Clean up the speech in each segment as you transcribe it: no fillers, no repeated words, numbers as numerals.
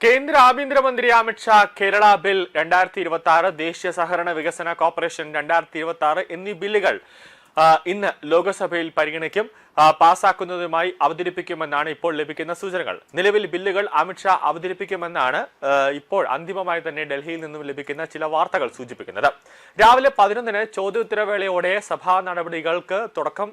കേന്ദ്ര ആഭ്യന്തരമന്ത്രി അമിത് ഷാ കേരള ബിൽ 2026, ദേശീയ സഹകരണ വികസന കോർപ്പറേഷൻ 2026 എന്നീ ബില്ലുകൾ ഇന്ന് ലോക്സഭയിൽ പരിഗണിക്കും. പാസാക്കുന്നതുമായി അവതരിപ്പിക്കുമെന്നാണ് ഇപ്പോൾ ലഭിക്കുന്ന സൂചനകൾ. നിലവിൽ ബില്ലുകൾ അമിത് ഷാ അവതരിപ്പിക്കുമെന്നാണ് ഇപ്പോൾ അന്തിമമായി തന്നെ ഡൽഹിയിൽ നിന്നും ലഭിക്കുന്ന ചില വാർത്തകൾ സൂചിപ്പിക്കുന്നത്. രാവിലെ 11-ന് ചോദ്യോത്തരവേളയോടെ സഭാ നടപടികൾക്ക് തുടക്കം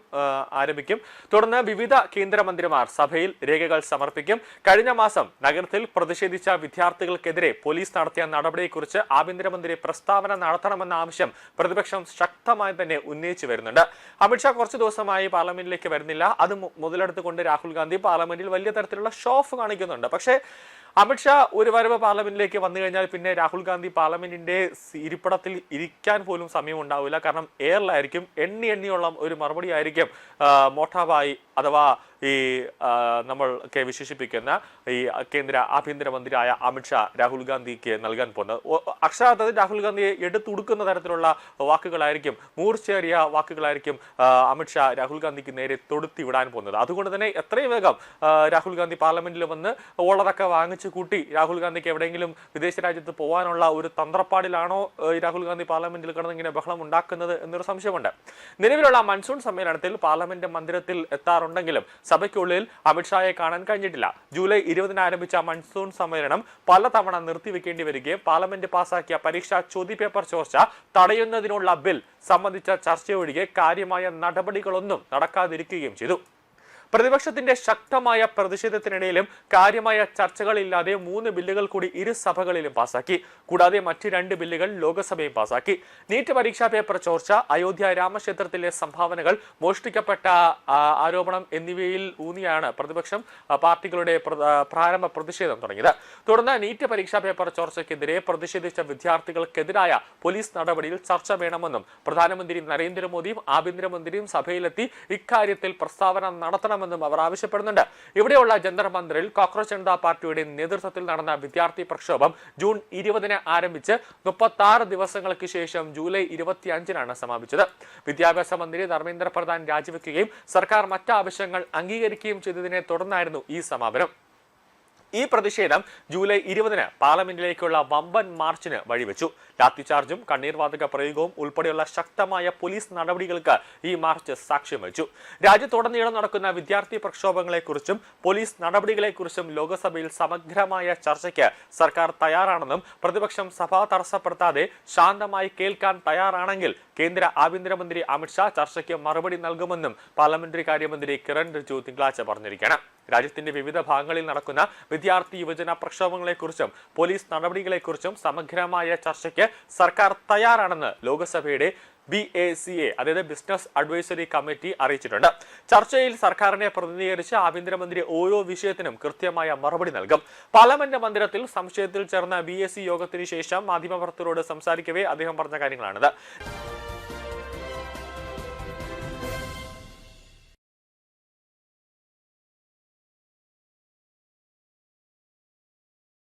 ആരംഭിക്കും. തുടർന്ന് വിവിധ കേന്ദ്രമന്ത്രിമാർ സഭയിൽ രേഖകൾ സമർപ്പിക്കും. കഴിഞ്ഞ മാസം നഗരത്തിൽ പ്രതിഷേധിച്ച വിദ്യാർത്ഥികൾക്കെതിരെ പോലീസ് നടത്തിയ നടപടിയെക്കുറിച്ച് ആഭ്യന്തരമന്ത്രി പ്രസ്താവന നടത്തണമെന്ന ആവശ്യം പ്രതിപക്ഷം ശക്തമായി തന്നെ ഉന്നയിച്ചു വരുന്നുണ്ട്. അമിത് ഷാ കുറച്ചു ദിവസമായി പാർലമെന്റിലേക്ക് വരുന്നില്ല. അത് മുതലെടുത്തുകൊണ്ട് രാഹുൽ ഗാന്ധി പാർലമെന്റിൽ വലിയ തരത്തിലുള്ള ഷോ ഓഫ് കാണിക്കുന്നുണ്ട്. പക്ഷേ അമിത് ഷാ ഒരു വരവ് പാർലമെന്റിലേക്ക് വന്നു കഴിഞ്ഞാൽ പിന്നെ രാഹുൽ ഗാന്ധി പാർലമെന്റിന്റെ ഇരിപ്പിടത്തിൽ ഇരിക്കാൻ പോലും സമയം ഉണ്ടാവില്ല. കാരണം എയറിലായിരിക്കും. എണ്ണിയുള്ള ഒരു മറുപടി ആയിരിക്കും മോട്ടാബായി അഥവാ ഈ നമ്മളൊക്കെ വിശേഷിപ്പിക്കുന്ന ഈ കേന്ദ്ര ആഭ്യന്തരമന്ത്രിയായ അമിത് ഷാ രാഹുൽ ഗാന്ധിക്ക് നൽകാൻ പോകുന്നത്. അക്ഷരാർത്ഥത്തിൽ രാഹുൽ ഗാന്ധിയെ എടുത്തുടുക്കുന്ന തരത്തിലുള്ള വാക്കുകളായിരിക്കും, മൂർച്ചേറിയ വാക്കുകളായിരിക്കും അമിത് ഷാ രാഹുൽ ഗാന്ധിക്ക് നേരെ തൊടുത്തി വിടാൻ പോകുന്നത്. അതുകൊണ്ട് തന്നെ എത്രയും വേഗം രാഹുൽ ഗാന്ധി പാർലമെന്റിൽ വന്ന് ഉള്ളതൊക്കെ വാങ്ങിച്ചു കൂട്ടി രാഹുൽ ഗാന്ധിക്ക് എവിടെയെങ്കിലും വിദേശ രാജ്യത്ത് പോകാനുള്ള ഒരു തന്ത്രപ്പാടിലാണോ രാഹുൽ ഗാന്ധി പാർലമെന്റിൽ കിടന്ന് ഇങ്ങനെ ബഹളം ഉണ്ടാക്കുന്നത് എന്നൊരു സംശയമുണ്ട്. നിലവിലുള്ള മൺസൂൺ സമ്മേളനത്തിൽ പാർലമെന്റ് മന്ദിരത്തിൽ എത്താറുണ്ടെങ്കിലും സഭയ്ക്കുള്ളിൽ അമിത് ഷായെ കാണാൻ കഴിഞ്ഞിട്ടില്ല. ജൂലൈ 20-ന് ആരംഭിച്ച മൺസൂൺ സമ്മേളനം പലതവണ നിർത്തിവെക്കേണ്ടി വരികയും പാർലമെന്റ് പാസാക്കിയ പരീക്ഷാ ചോദ്യപേപ്പർ ചോർച്ച തടയുന്നതിനുള്ള ബിൽ സംബന്ധിച്ച ചർച്ചയൊഴികെ കാര്യമായ നടപടികളൊന്നും നടക്കാതിരിക്കുകയും ചെയ്തു. പ്രതിപക്ഷത്തിന്റെ ശക്തമായ പ്രതിഷേധത്തിനിടയിലും കാര്യമായ ചർച്ചകളില്ലാതെ 3 ബില്ലുകൾ കൂടി ഇരു സഭകളിലും പാസാക്കി. കൂടാതെ മറ്റ് 2 ബില്ലുകൾ ലോക്സഭയും പാസാക്കി. നീറ്റ് പരീക്ഷാ പേപ്പർ ചോർച്ച, അയോധ്യ രാമക്ഷേത്രത്തിലെ സംഭാവനകൾ, മോഷ്ടിക്കപ്പെട്ട ആരോപണം എന്നിവയിൽ ഊന്നിയാണ് പ്രതിപക്ഷം പാർട്ടികളുടെ പ്രാരംഭ പ്രതിഷേധം തുടങ്ങിയത്. തുടർന്ന് നീറ്റ് പരീക്ഷാ പേപ്പർ ചോർച്ചയ്ക്കെതിരെ പ്രതിഷേധിച്ച വിദ്യാർത്ഥികൾക്കെതിരായ പോലീസ് നടപടിയിൽ ചർച്ച വേണമെന്നും പ്രധാനമന്ത്രി നരേന്ദ്രമോദിയും ആഭ്യന്തരമന്ത്രിയും സഭയിലെത്തി ഇക്കാര്യത്തിൽ പ്രസ്താവന നടത്തണം അവർ ആവശ്യപ്പെടുന്നുണ്ട്. ഇവിടെയുള്ള ജന്തർ മന്ദിറിൽ കോക്രോച്ച് ജനതാ പാർട്ടിയുടെ നേതൃത്വത്തിൽ നടന്ന വിദ്യാർത്ഥി പ്രക്ഷോഭം ജൂൺ 20-ന് ആരംഭിച്ച് 36 ദിവസങ്ങൾക്ക് ശേഷം ജൂലൈ 25-നാണ് സമാപിച്ചത്. വിദ്യാഭ്യാസ മന്ത്രി ധർമ്മേന്ദ്ര പ്രധാൻ രാജിവെക്കുകയും സർക്കാർ മറ്റ് ആവശ്യങ്ങൾ അംഗീകരിക്കുകയും ചെയ്തതിനെ തുടർന്നായിരുന്നു ഈ സമാപനം. ഈ പ്രതിഷേധം ജൂലൈ 20-ന് പാർലമെന്റിലേക്കുള്ള വമ്പൻ മാർച്ചിന് വഴിവെച്ചു. ലാത്തിചാർജും കണ്ണീർവാതക പ്രയോഗവും ഉൾപ്പെടെയുള്ള ശക്തമായ പോലീസ് നടപടികൾക്ക് ഈ മാർച്ച് സാക്ഷ്യം വഹിച്ചു. രാജ്യത്തുടനീളം നടക്കുന്ന വിദ്യാർത്ഥി പ്രക്ഷോഭങ്ങളെക്കുറിച്ചും പോലീസ് നടപടികളെക്കുറിച്ചും ലോക്സഭയിൽ സമഗ്രമായ ചർച്ചയ്ക്ക് സർക്കാർ തയ്യാറാണെന്നും പ്രതിപക്ഷം സഭ തടസ്സപ്പെടുത്താതെ ശാന്തമായി കേൾക്കാൻ തയ്യാറാണെങ്കിൽ കേന്ദ്ര ആഭ്യന്തരമന്ത്രി അമിത് ഷാ ചർച്ചയ്ക്ക് മറുപടി നൽകുമെന്നും പാർലമെന്ററി കാര്യമന്ത്രി കിരൺ റിജിജു തിങ്കളാഴ്ച പറഞ്ഞിരിക്കുകയാണ്. രാജ്യത്തിന്റെ വിവിധ ഭാഗങ്ങളിൽ നടക്കുന്ന വിദ്യാർത്ഥി യുവജന പ്രക്ഷോഭങ്ങളെക്കുറിച്ചും പോലീസ് നടപടികളെക്കുറിച്ചും സമഗ്രമായ ചർച്ചയ്ക്ക് സർക്കാർ തയ്യാറാണെന്ന് ലോക്സഭയുടെ BACA അതായത് ബിസിനസ് അഡ്വൈസറി കമ്മിറ്റി അറിയിച്ചിട്ടുണ്ട്. ചർച്ചയിൽ സർക്കാരിനെ പ്രതിനിധീകരിച്ച് ആഭ്യന്തരമന്ത്രി ഓരോ വിഷയത്തിനും കൃത്യമായ മറുപടി നൽകും. പാർലമെന്റ് മന്ദിരത്തിൽ സംശയത്തിൽ ചേർന്ന BAC യോഗത്തിന് ശേഷം മാധ്യമപ്രവർത്തകരോട് സംസാരിക്കവേ അദ്ദേഹം പറഞ്ഞ കാര്യങ്ങളാണിത്.